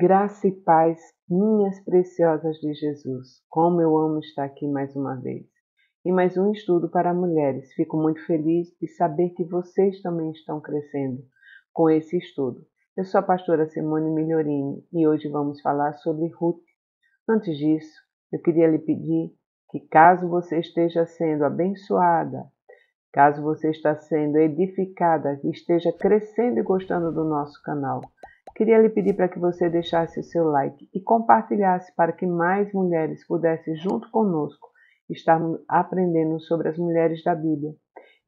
Graça e paz, minhas preciosas de Jesus. Como eu amo estar aqui mais uma vez. E mais um estudo para mulheres. Fico muito feliz de saber que vocês também estão crescendo com esse estudo. Eu sou a pastora Simone Migliorini e hoje vamos falar sobre Ruth. Antes disso, eu queria lhe pedir que caso você esteja sendo abençoada, caso você esteja sendo edificada, esteja crescendo e gostando do nosso canal, queria lhe pedir para que você deixasse o seu like e compartilhasse para que mais mulheres pudessem, junto conosco, estar aprendendo sobre as mulheres da Bíblia,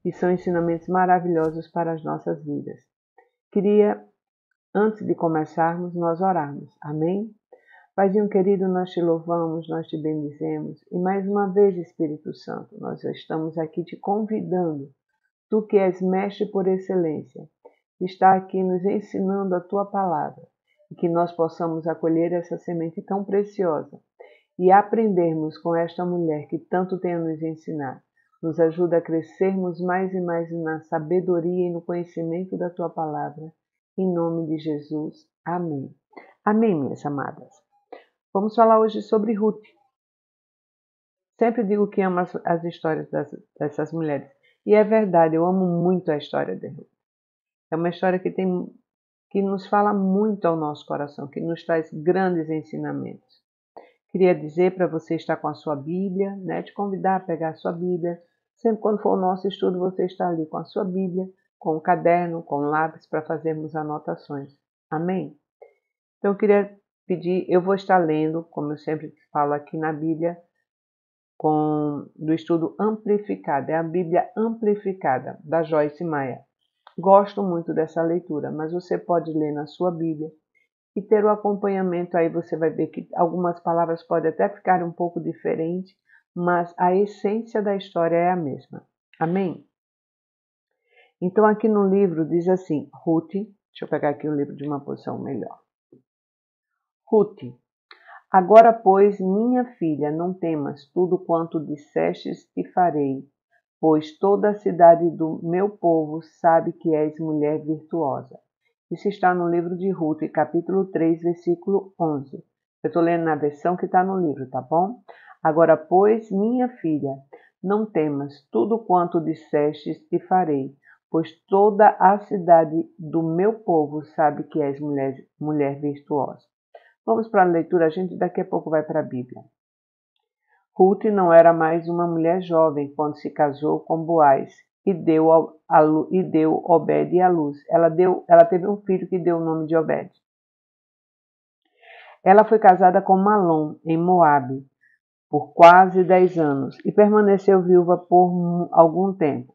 que são ensinamentos maravilhosos para as nossas vidas. Queria, antes de começarmos, nós orarmos. Amém? Paizinho querido, nós te louvamos, nós te bendizemos e mais uma vez, Espírito Santo, nós estamos aqui te convidando, tu que és mestre por excelência, está aqui nos ensinando a tua palavra e que nós possamos acolher essa semente tão preciosa e aprendermos com esta mulher que tanto tem a nos ensinar. Nos ajuda a crescermos mais e mais na sabedoria e no conhecimento da tua palavra. Em nome de Jesus. Amém. Amém, minhas amadas. Vamos falar hoje sobre Ruth. Sempre digo que amo as histórias dessas mulheres. E é verdade, eu amo muito a história de Ruth. É uma história que nos fala muito ao nosso coração, que nos traz grandes ensinamentos. Queria dizer para você estar com a sua Bíblia, te convidar a pegar a sua Bíblia. Sempre quando for o nosso estudo, você está ali com a sua Bíblia, com o caderno, com o lápis, para fazermos anotações. Amém? Então eu queria pedir, eu vou estar lendo, como eu sempre falo aqui na Bíblia, do estudo amplificado. É a Bíblia amplificada, da Joyce Meyer. Gosto muito dessa leitura, mas você pode ler na sua Bíblia e ter o acompanhamento. Aí você vai ver que algumas palavras podem até ficar um pouco diferentes, mas a essência da história é a mesma. Amém? Então aqui no livro diz assim, Ruth, deixa eu pegar aqui o livro de uma posição melhor. Ruth, agora pois, minha filha, não temas, tudo quanto dissestes te farei, pois toda a cidade do meu povo sabe que és mulher virtuosa. Isso está no livro de Ruth, capítulo 3, versículo 11. Eu estou lendo na versão que está no livro, tá bom? Agora, pois, minha filha, não temas, tudo quanto dissestes te farei, pois toda a cidade do meu povo sabe que és mulher virtuosa. Vamos para a leitura, a gente daqui a pouco vai para a Bíblia. Ruth não era mais uma mulher jovem quando se casou com Boaz e deu Obed à luz. Ela teve um filho que deu o nome de Obed. Ela foi casada com Malom, em Moabe, por quase 10 anos e permaneceu viúva por algum tempo.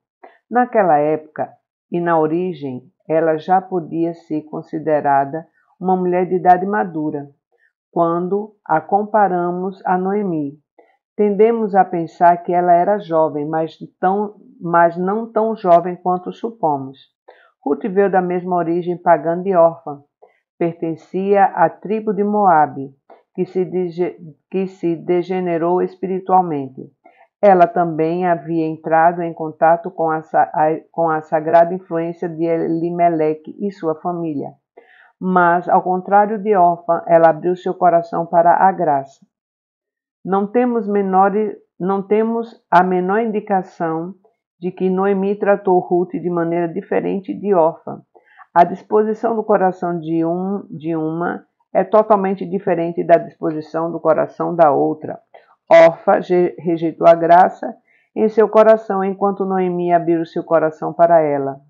Naquela época e na origem, ela já podia ser considerada uma mulher de idade madura, quando a comparamos a Noemi. Tendemos a pensar que ela era jovem, mas não tão jovem quanto supomos. Ruth veio da mesma origem pagã de órfã. Pertencia à tribo de Moabe, que se degenerou espiritualmente. Ela também havia entrado em contato com a sagrada influência de Elimeleque e sua família. Mas, ao contrário de órfã, ela abriu seu coração para a graça. Não temos a menor indicação de que Noemi tratou Ruth de maneira diferente de Orfa. A disposição do coração de uma é totalmente diferente da disposição do coração da outra. Orfa rejeitou a graça em seu coração, enquanto Noemi abriu seu coração para ela.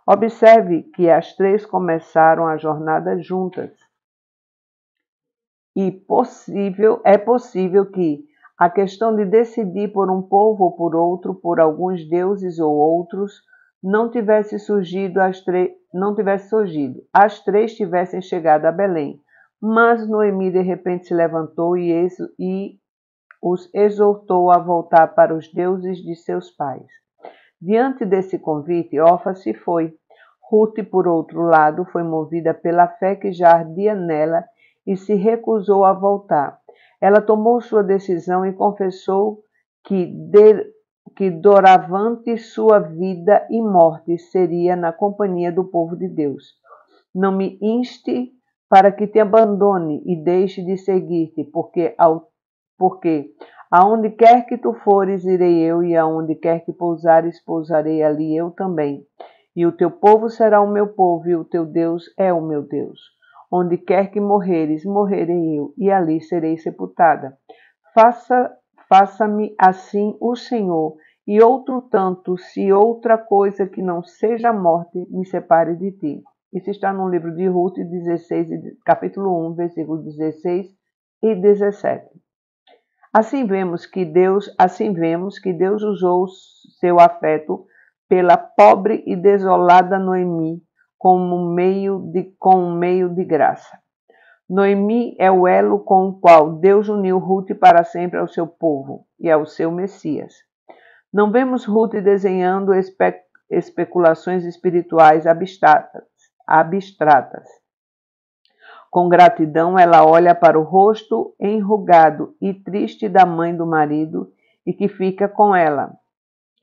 Observe que as três começaram a jornada juntas. E é possível que a questão de decidir por um povo ou por outro, por alguns deuses ou outros, não tivesse surgido. As três tivessem chegado a Belém. Mas Noemi de repente se levantou e os exortou a voltar para os deuses de seus pais. Diante desse convite, Orfa se foi. Ruth, por outro lado, foi movida pela fé que já ardia nela e se recusou a voltar. Ela tomou sua decisão e confessou que doravante sua vida e morte seria na companhia do povo de Deus. Não me inste para que te abandone e deixe de seguir-te, porque aonde quer que tu fores, irei eu, e aonde quer que pousares, pousarei ali eu também. E o teu povo será o meu povo, e o teu Deus é o meu Deus. Onde quer que morreres, morrerei eu, e ali serei sepultada. Faça-me assim o Senhor, e outro tanto, se outra coisa que não seja a morte me separe de ti. Isso está no livro de Ruth, 16, capítulo 1, versículos 16 e 17. Assim vemos que Deus usou seu afeto pela pobre e desolada Noemi com um meio de graça. Noemi é o elo com o qual Deus uniu Ruth para sempre ao seu povo e ao seu Messias. Não vemos Ruth desenhando especulações espirituais abstratas. Com gratidão, ela olha para o rosto enrugado e triste da mãe do marido e que fica com ela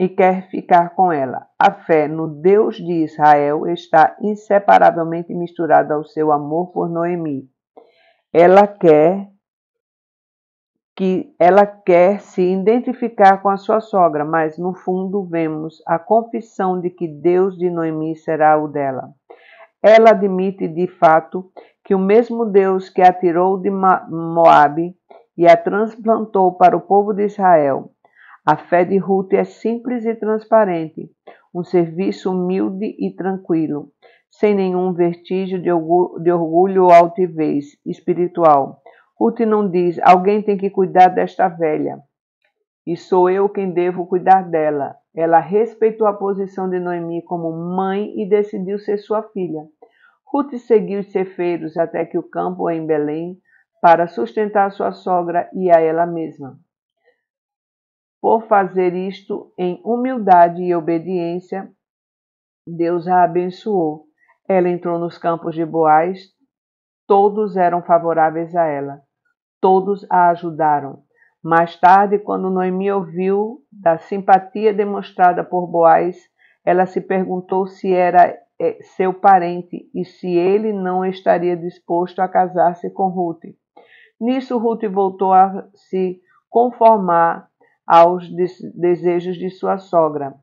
e quer ficar com ela. A fé no Deus de Israel está inseparavelmente misturada ao seu amor por Noemi. Ela quer se identificar com a sua sogra, mas no fundo vemos a confissão de que Deus de Noemi será o dela. Ela admite de fato que o mesmo Deus que a tirou de Moabe e a transplantou para o povo de Israel. A fé de Ruth é simples e transparente, um serviço humilde e tranquilo, sem nenhum vestígio de orgulho ou altivez espiritual. Ruth não diz: alguém tem que cuidar desta velha, e sou eu quem devo cuidar dela. Ela respeitou a posição de Noemi como mãe e decidiu ser sua filha. Ruth seguiu os cefeiros até que o campo em Belém para sustentar sua sogra e a ela mesma. Por fazer isto em humildade e obediência, Deus a abençoou. Ela entrou nos campos de Boaz, todos eram favoráveis a ela, todos a ajudaram. Mais tarde, quando Noemi ouviu da simpatia demonstrada por Boaz, ela se perguntou se era seu parente e se ele não estaria disposto a casar-se com Ruth. Nisso, Ruth voltou a se conformar aos desejos de sua sogra.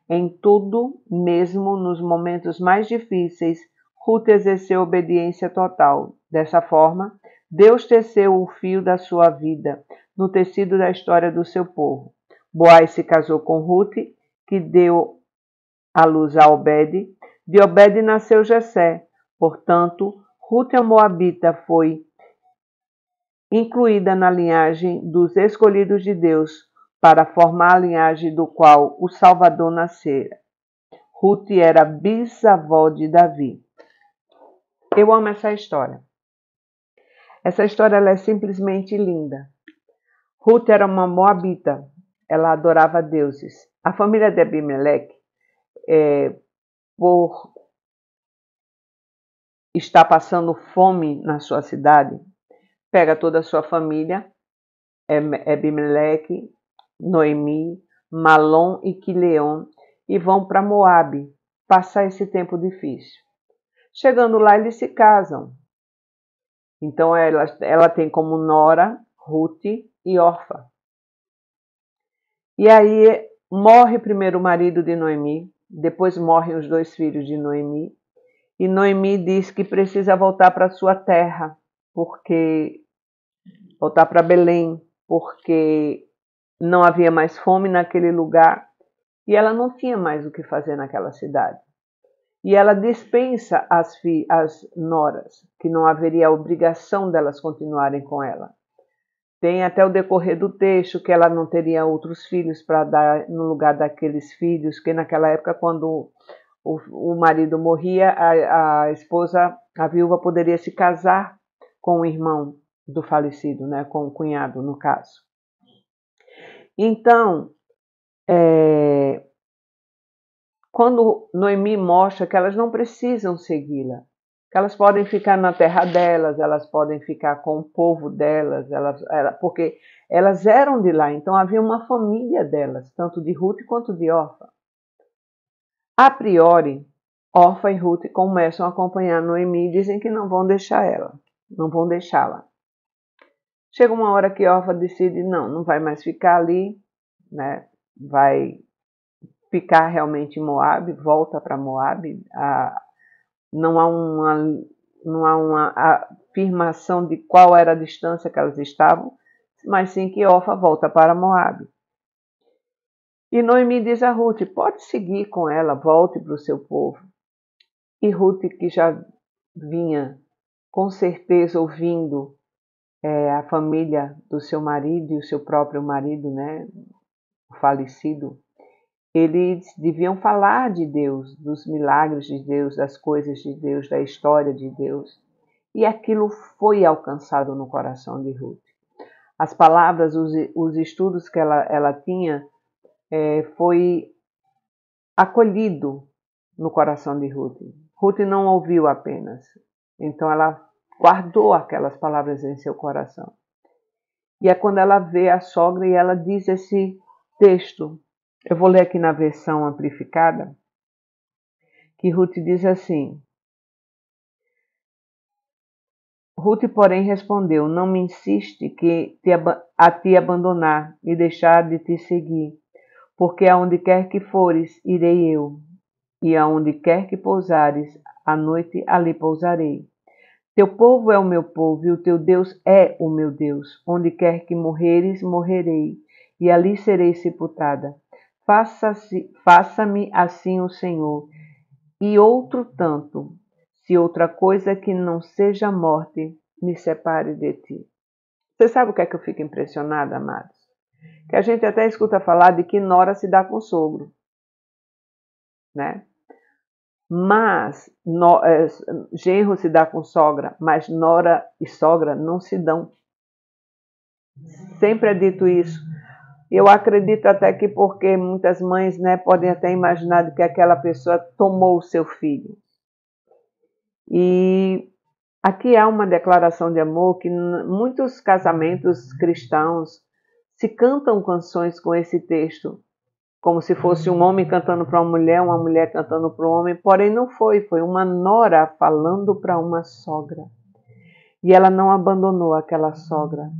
Em tudo, mesmo nos momentos mais difíceis, Ruth exerceu obediência total. Dessa forma, Deus teceu o fio da sua vida no tecido da história do seu povo. Boaz se casou com Ruth, que deu à luz a Obed. De Obed nasceu Jessé. Portanto, Ruth a Moabita foi incluída na linhagem dos escolhidos de Deus para formar a linhagem do qual o Salvador nascera. Ruth era bisavó de Davi. Eu amo essa história. Essa história ela é simplesmente linda. Ruth era uma moabita. Ela adorava deuses. A família de Abimeleque, por estar passando fome na sua cidade, pega toda a sua família, Abimeleque, Noemi, Malom e Quileon, e vão para Moabe passar esse tempo difícil. Chegando lá, eles se casam. Então, ela tem como nora Ruth e Orfa. E aí, morre primeiro o marido de Noemi, depois morrem os 2 filhos de Noemi, e Noemi diz que precisa voltar para sua terra, voltar para Belém, porque não havia mais fome naquele lugar e ela não tinha mais o que fazer naquela cidade. E ela dispensa as noras, que não haveria a obrigação delas continuarem com ela. Tem até o decorrer do texto que ela não teria outros filhos para dar no lugar daqueles filhos, que naquela época, quando o marido morria, a esposa, a viúva, poderia se casar com o irmão do falecido, né, com o cunhado, no caso. Então, quando Noemi mostra que elas não precisam segui-la, que elas podem ficar na terra delas, elas podem ficar com o povo delas, porque elas eram de lá, então havia uma família delas, tanto de Ruth quanto de Orfa. A priori, Orfa e Ruth começam a acompanhar Noemi e dizem que não vão deixá-la. Chega uma hora que Orfa decide, não vai mais ficar ali, né? Vai ficar realmente em Moabe, volta para Moabe. Não há uma afirmação de qual era a distância que elas estavam, mas sim que Orfa volta para Moabe. E Noemi diz a Ruth, pode seguir com ela, volte para o seu povo. E Ruth, que já vinha com certeza ouvindo a família do seu marido e o seu próprio marido, né, falecido, eles deviam falar de Deus, dos milagres de Deus, das coisas de Deus, da história de Deus. E aquilo foi alcançado no coração de Ruth. As palavras, os estudos que ela tinha, foi acolhido no coração de Ruth. Ruth não ouviu apenas, então ela guardou aquelas palavras em seu coração. E é quando ela vê a sogra e ela diz esse texto. Eu vou ler aqui na versão amplificada, que Ruth diz assim: Ruth, porém, respondeu, não me insiste a te abandonar e deixar de te seguir, porque aonde quer que fores, irei eu, e aonde quer que pousares, à noite ali pousarei. Teu povo é o meu povo, e o teu Deus é o meu Deus. Onde quer que morreres, morrerei, e ali serei sepultada. Faça-me assim o Senhor, e outro tanto, se outra coisa que não seja a morte me separe de ti. Você sabe o que é que eu fico impressionada, amados? Que a gente até escuta falar de que nora se dá com sogro, né? Mas genro se dá com sogra, mas nora e sogra não se dão. Sempre é dito isso. Eu acredito até que porque muitas mães, né, podem até imaginar que aquela pessoa tomou o seu filho. E aqui há uma declaração de amor que muitos casamentos cristãos se cantam canções com esse texto, como se fosse um homem cantando para uma mulher cantando para um homem, porém não foi uma nora falando para uma sogra. E ela não abandonou aquela sogra.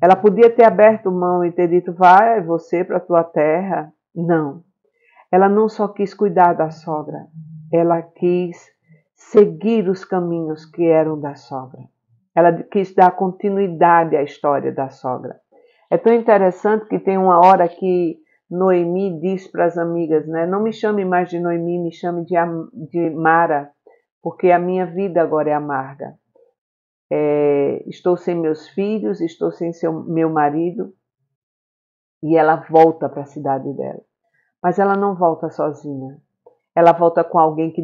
Ela podia ter aberto mão e ter dito, vai você para a tua terra. Não. Ela não só quis cuidar da sogra, ela quis seguir os caminhos que eram da sogra. Ela quis dar continuidade à história da sogra. É tão interessante que tem uma hora que Noemi diz para as amigas, né? Não me chame mais de Noemi, me chame de Mara, porque a minha vida agora é amarga. Estou sem meus filhos, estou sem meu marido. E ela volta para a cidade dela. Mas ela não volta sozinha. Ela volta com alguém que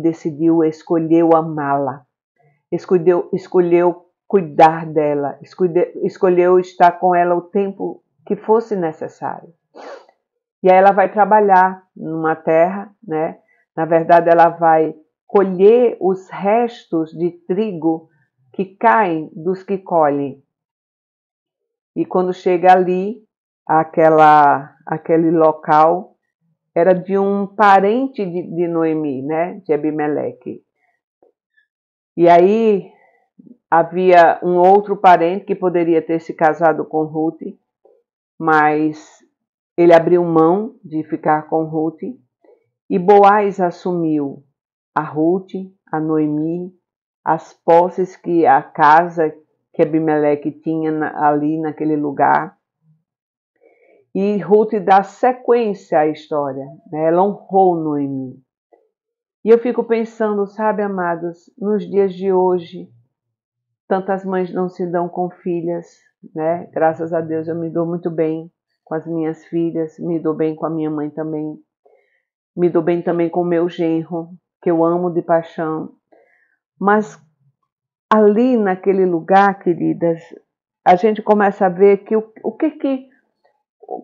escolheu amá-la. Escolheu cuidar dela. Escolheu estar com ela o tempo que fosse necessário. E aí ela vai trabalhar numa terra, né? Na verdade, ela vai colher os restos de trigo que caem dos que colhem. E quando chega ali, aquele local era de um parente de Noemi, né? De Abimeleque. E aí havia um outro parente que poderia ter se casado com Ruth, mas ele abriu mão de ficar com Ruth, e Boaz assumiu a Ruth, a Noemi, as posses a casa que Abimeleque tinha ali naquele lugar. E Ruth dá sequência à história, né? Ela honrou Noemi. E eu fico pensando, sabe, amados, nos dias de hoje, tantas mães não se dão com filhas, né? Graças a Deus eu me dou muito bem com as minhas filhas, me dou bem com a minha mãe também, me dou bem também com o meu genro, que eu amo de paixão. Mas ali naquele lugar, queridas, a gente começa a ver que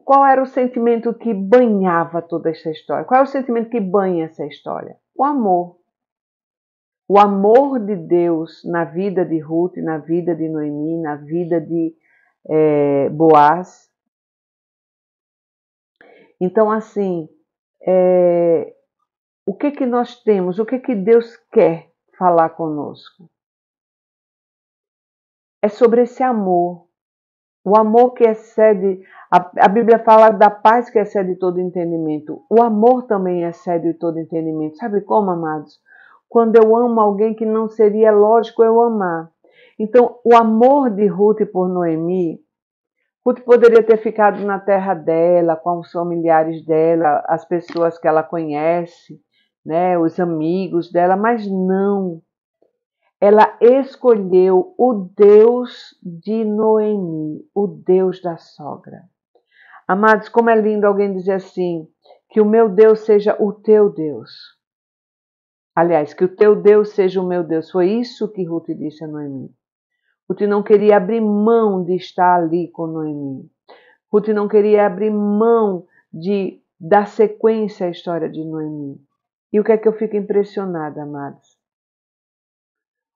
qual era o sentimento que banhava toda essa história? Qual é o sentimento que banha essa história? O amor. O amor de Deus na vida de Ruth, na vida de Noemi, na vida de Boaz. Então, assim, O que que nós temos? O que que Deus quer falar conosco? É sobre esse amor. O amor que excede, a Bíblia fala da paz que excede todo entendimento. O amor também excede todo entendimento. Sabe como, amados? Quando eu amo alguém que não seria lógico eu amar. Então, o amor de Ruth por Noemi, Ruth poderia ter ficado na terra dela, com os familiares dela, as pessoas que ela conhece, né, os amigos dela, mas não. Ela escolheu o Deus de Noemi, o Deus da sogra. Amados, como é lindo alguém dizer assim, que o meu Deus seja o teu Deus. Aliás, que o teu Deus seja o meu Deus. Foi isso que Ruth disse a Noemi. Ruth não queria abrir mão de estar ali com Noemi. Ruth não queria abrir mão de dar sequência à história de Noemi. E o que é que eu fico impressionada, amados?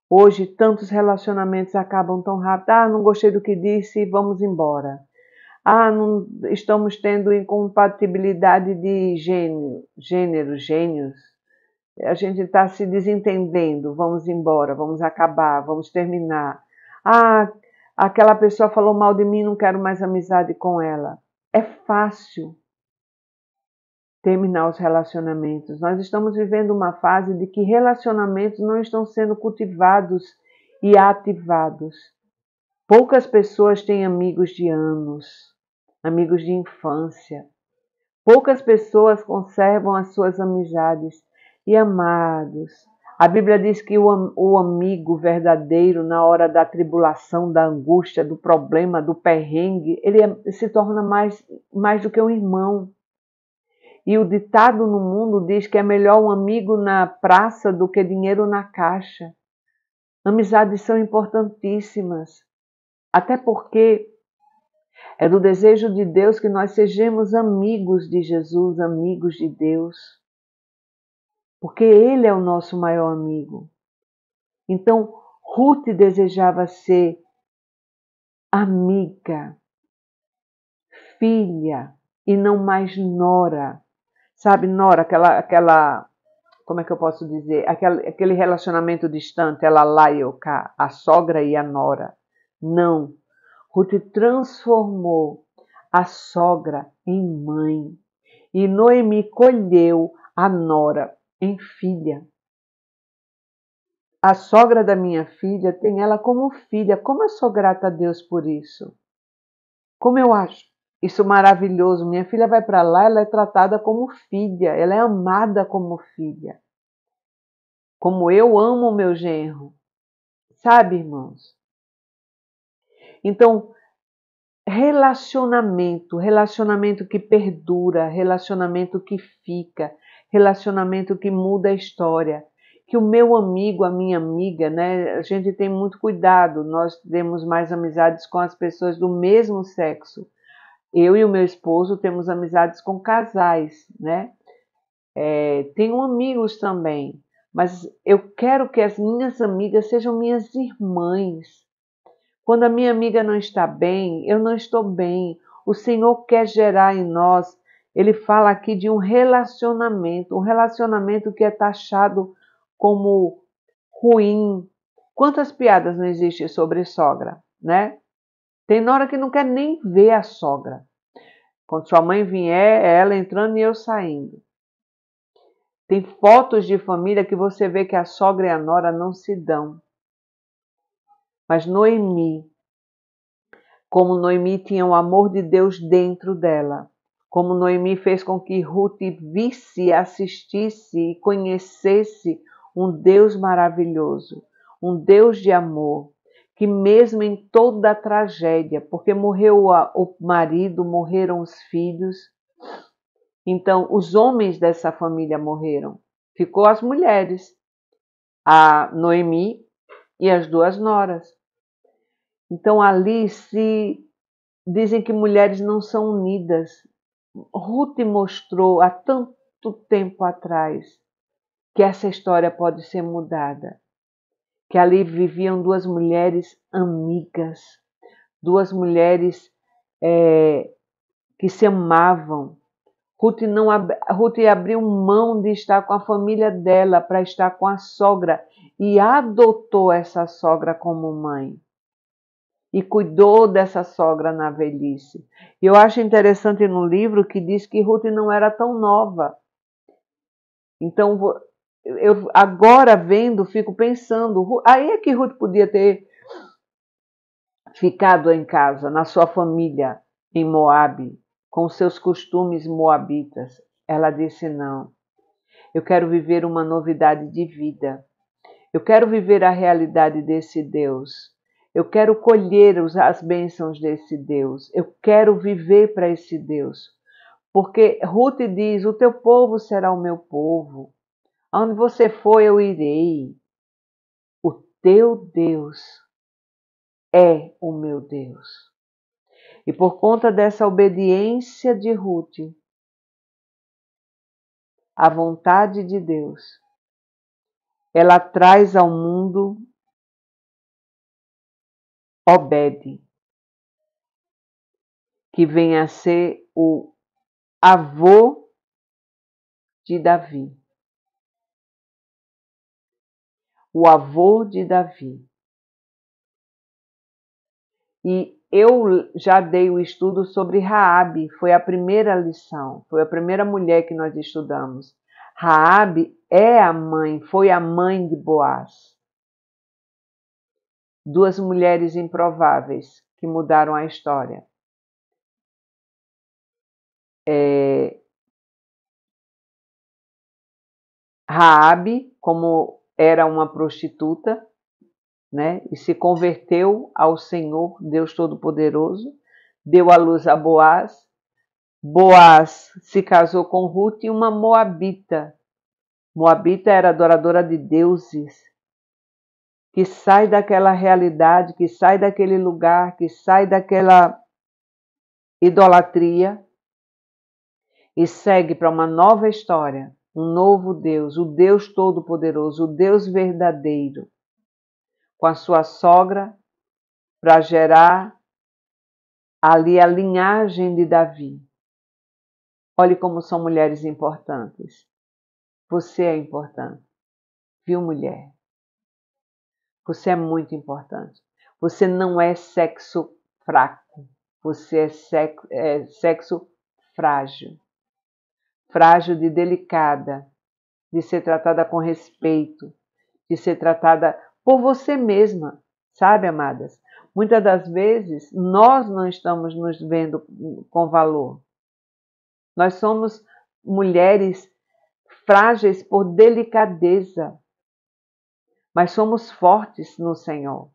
Hoje, tantos relacionamentos acabam tão rápido. Ah, não gostei do que disse, vamos embora. Ah, não, estamos tendo incompatibilidade de gênios. A gente está se desentendendo, vamos embora, vamos acabar, vamos terminar. Ah, aquela pessoa falou mal de mim, não quero mais amizade com ela. É fácil terminar os relacionamentos. Nós estamos vivendo uma fase de que relacionamentos não estão sendo cultivados e ativados. Poucas pessoas têm amigos de anos, amigos de infância. Poucas pessoas conservam as suas amizades. E amados, a Bíblia diz que o amigo verdadeiro, na hora da tribulação, da angústia, do problema, do perrengue, ele se torna mais do que um irmão. E o ditado no mundo diz que é melhor um amigo na praça do que dinheiro na caixa. Amizades são importantíssimas, até porque é do desejo de Deus que nós sejamos amigos de Jesus, amigos de Deus, porque Ele é o nosso maior amigo. Então, Ruth desejava ser amiga, filha e não mais nora. Sabe, nora, aquela como é que eu posso dizer? Aquele relacionamento distante, ela lá e eu cá, a sogra e a nora. Não. Ruth transformou a sogra em mãe. E Noemi colheu a nora em filha. A sogra da minha filha tem ela como filha. Como eu sou grata a Deus por isso. Como eu acho isso maravilhoso. Minha filha vai para lá, ela é tratada como filha. Ela é amada como filha. Como eu amo o meu genro. Sabe, irmãos? Então, relacionamento que perdura, relacionamento que fica, relacionamento que muda a história. Que o meu amigo, a minha amiga, né? A gente tem muito cuidado, nós temos mais amizades com as pessoas do mesmo sexo. Eu e o meu esposo temos amizades com casais, né? Tenho amigos também, mas eu quero que as minhas amigas sejam minhas irmãs. Quando a minha amiga não está bem, eu não estou bem. O Senhor quer gerar em nós, Ele fala aqui de um relacionamento que é taxado como ruim. Quantas piadas não existem sobre sogra, né? Tem hora que não quer nem ver a sogra. Quando sua mãe vier, é ela entrando e eu saindo. Tem fotos de família que você vê que a sogra e a nora não se dão. Mas Noemi, como Noemi tinha o amor de Deus dentro dela, como Noemi fez com que Ruth visse, assistisse e conhecesse um Deus maravilhoso, um Deus de amor, que mesmo em toda a tragédia, porque morreu o marido, morreram os filhos, então os homens dessa família morreram, ficou as mulheres, a Noemi e as duas noras. Então ali se dizem que mulheres não são unidas. Ruth mostrou há tanto tempo atrás que essa história pode ser mudada. Que ali viviam duas mulheres amigas, duas mulheres que se amavam, Ruth abriu mão de estar com a família dela para estar com a sogra e adotou essa sogra como mãe. E cuidou dessa sogra na velhice. E eu acho interessante no livro que diz que Ruth não era tão nova. Então, eu agora vendo, fico pensando, aí é que Ruth podia ter ficado em casa, na sua família, em Moabe, com seus costumes moabitas. Ela disse não. Eu quero viver uma novidade de vida. Eu quero viver a realidade desse Deus. Eu quero colher as bênçãos desse Deus. Eu quero viver para esse Deus. Porque Ruth diz, o teu povo será o meu povo. Aonde você for, eu irei. O teu Deus é o meu Deus. E por conta dessa obediência de Ruth à vontade de Deus, ela traz ao mundo Obed, que vem a ser o avô de Davi. O avô de Davi. E eu já dei o estudo sobre Raabe, foi a primeira lição, foi a primeira mulher que nós estudamos. Raabe é a mãe, foi a mãe de Boaz. Duas mulheres improváveis que mudaram a história. Raabe, como era uma prostituta, né, e se converteu ao Senhor, Deus Todo-Poderoso, deu à luz a Boaz. Boaz se casou com Ruth e uma moabita. Moabita era adoradora de deuses, que sai daquela realidade, que sai daquele lugar, que sai daquela idolatria e segue para uma nova história, um novo Deus, o Deus Todo-Poderoso, o Deus verdadeiro, com a sua sogra, para gerar ali a linhagem de Davi. Olhe como são mulheres importantes. Você é importante, viu, mulher? Você é muito importante. Você não é sexo fraco. Você é sexo frágil. Frágil de delicada, de ser tratada com respeito, de ser tratada por você mesma. Sabe, amadas? Muitas das vezes, nós não estamos nos vendo com valor. Nós somos mulheres frágeis por delicadeza, mas somos fortes no Senhor.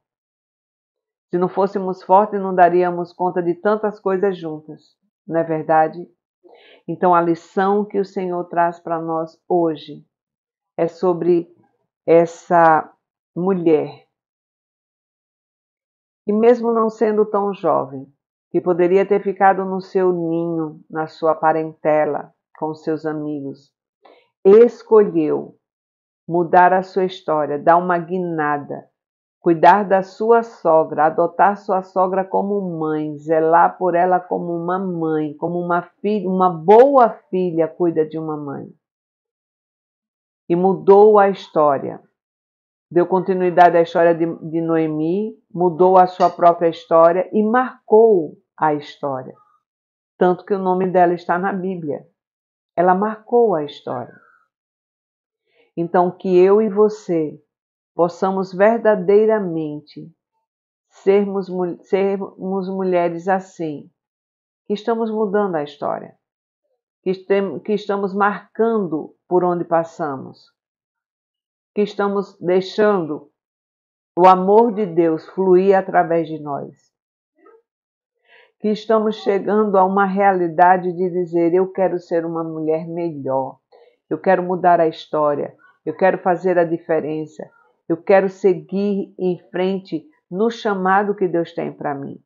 Se não fôssemos fortes, não daríamos conta de tantas coisas juntas, não é verdade? Então, a lição que o Senhor traz para nós hoje é sobre essa mulher, que mesmo não sendo tão jovem, que poderia ter ficado no seu ninho, na sua parentela, com seus amigos, escolheu mudar a sua história, dar uma guinada, cuidar da sua sogra, adotar sua sogra como mãe, zelar por ela como uma mãe, como uma filha, uma boa filha cuida de uma mãe. E mudou a história. Deu continuidade à história de Noemi, mudou a sua própria história e marcou a história. Tanto que o nome dela está na Bíblia. Ela marcou a história. Então, que eu e você possamos verdadeiramente sermos mulheres assim, que estamos mudando a história, que estamos marcando por onde passamos, que estamos deixando o amor de Deus fluir através de nós, que estamos chegando a uma realidade de dizer, eu quero ser uma mulher melhor, eu quero mudar a história, eu quero fazer a diferença, eu quero seguir em frente no chamado que Deus tem para mim.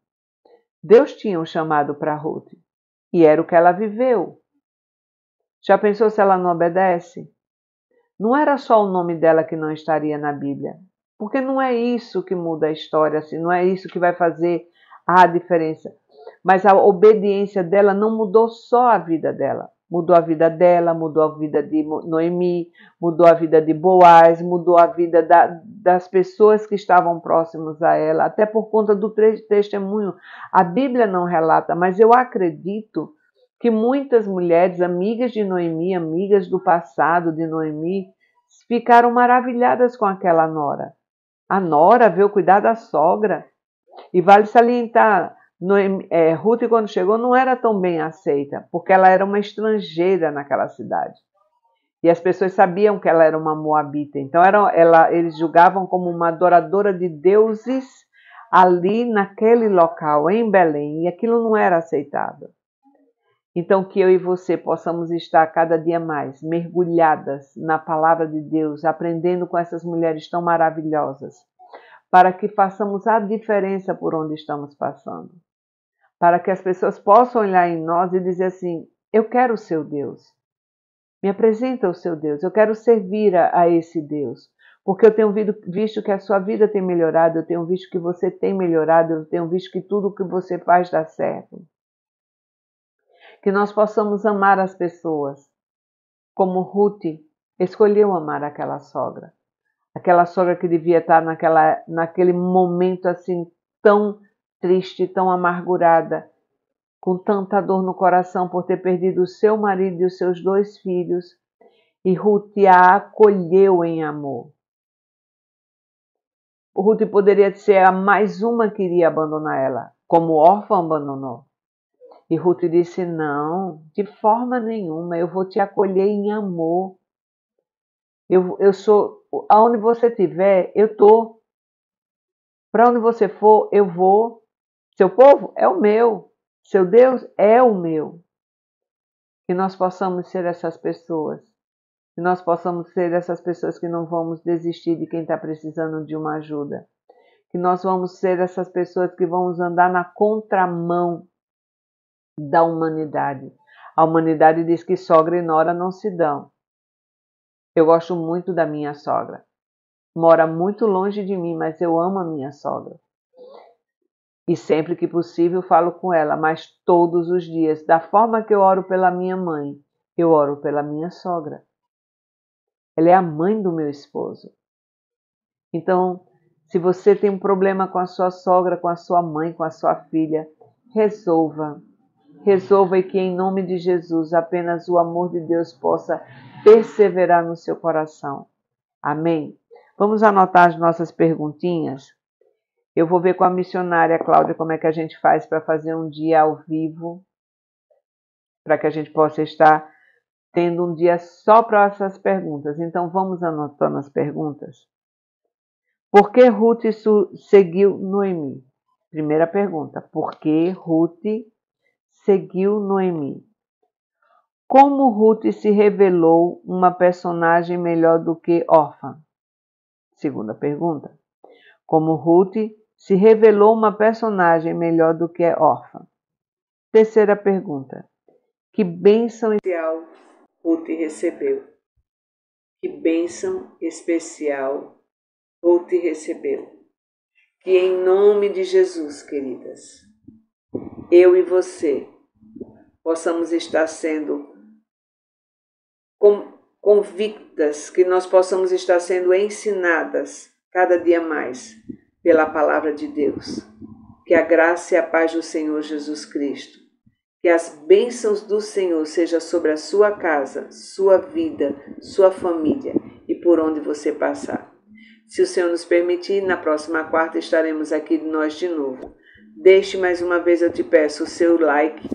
Deus tinha um chamado para Ruth e era o que ela viveu. Já pensou se ela não obedece? Não era só o nome dela que não estaria na Bíblia, porque não é isso que muda a história, assim, não é isso que vai fazer a diferença. Mas a obediência dela não mudou só a vida dela, mudou a vida dela, mudou a vida de Noemi, mudou a vida de Boaz, mudou a vida das pessoas que estavam próximas a ela, até por conta do testemunho. A Bíblia não relata, mas eu acredito que muitas mulheres, amigas de Noemi, amigas do passado de Noemi, ficaram maravilhadas com aquela nora. A nora veio cuidar da sogra. E vale salientar, Ruth, quando chegou, não era tão bem aceita, porque ela era uma estrangeira naquela cidade. E as pessoas sabiam que ela era uma moabita. Então eles julgavam como uma adoradora de deuses ali naquele local, em Belém. E aquilo não era aceitável. Então, que eu e você possamos estar cada dia mais mergulhadas na palavra de Deus, aprendendo com essas mulheres tão maravilhosas, para que façamos a diferença por onde estamos passando. Para que as pessoas possam olhar em nós e dizer assim, eu quero o seu Deus. Me apresenta o seu Deus, eu quero servir a esse Deus. Porque eu tenho visto que a sua vida tem melhorado, eu tenho visto que você tem melhorado, eu tenho visto que tudo o que você faz dá certo. Que nós possamos amar as pessoas, como Ruth escolheu amar aquela sogra. Aquela sogra que devia estar naquele momento assim tão triste, tão amargurada, com tanta dor no coração por ter perdido o seu marido e os seus 2 filhos. E Ruth a acolheu em amor. Ruth poderia ser a mais uma que iria abandonar ela, como órfã abandonou. E Ruth disse, não, de forma nenhuma, eu vou te acolher em amor. Eu sou, aonde você estiver, eu estou. Para onde você for, eu vou. Seu povo é o meu. Seu Deus é o meu. Que nós possamos ser essas pessoas. Que nós possamos ser essas pessoas que não vamos desistir de quem está precisando de uma ajuda. Que nós vamos ser essas pessoas que vamos andar na contramão da humanidade. A humanidade diz que sogra e nora não se dão. Eu gosto muito da minha sogra. Mora muito longe de mim, mas eu amo a minha sogra. E sempre que possível falo com ela, mas todos os dias, da forma que eu oro pela minha mãe, eu oro pela minha sogra. Ela é a mãe do meu esposo. Então, se você tem um problema com a sua sogra, com a sua mãe, com a sua filha, resolva. Resolva e que em nome de Jesus apenas o amor de Deus possa perseverar no seu coração. Amém? Vamos anotar as nossas perguntinhas? Eu vou ver com a missionária Cláudia como é que a gente faz para fazer um dia ao vivo, para que a gente possa estar tendo um dia só para essas perguntas. Então vamos anotando as perguntas. Por que Ruth seguiu Noemi? Primeira pergunta. Por que Ruth seguiu Noemi? Como Ruth se revelou uma personagem melhor do que Orfa? Segunda pergunta. Como Ruth se revelou uma personagem melhor do que Orfa? Terceira pergunta. Que bênção especial Ruth recebeu? Que bênção especial Ruth recebeu? Que em nome de Jesus, queridas, eu e você possamos estar sendo convictas, que nós possamos estar sendo ensinadas cada dia mais pela palavra de Deus. Que a graça e a paz do Senhor Jesus Cristo, que as bênçãos do Senhor sejam sobre a sua casa, sua vida, sua família e por onde você passar. Se o Senhor nos permitir, na próxima quarta estaremos aqui nós de novo. Deixe mais uma vez, eu te peço o seu like.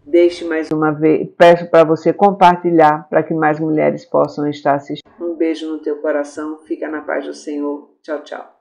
Deixe mais uma vez, peço para você compartilhar para que mais mulheres possam estar assistindo. Um beijo no teu coração, fica na paz do Senhor. Tchau, tchau.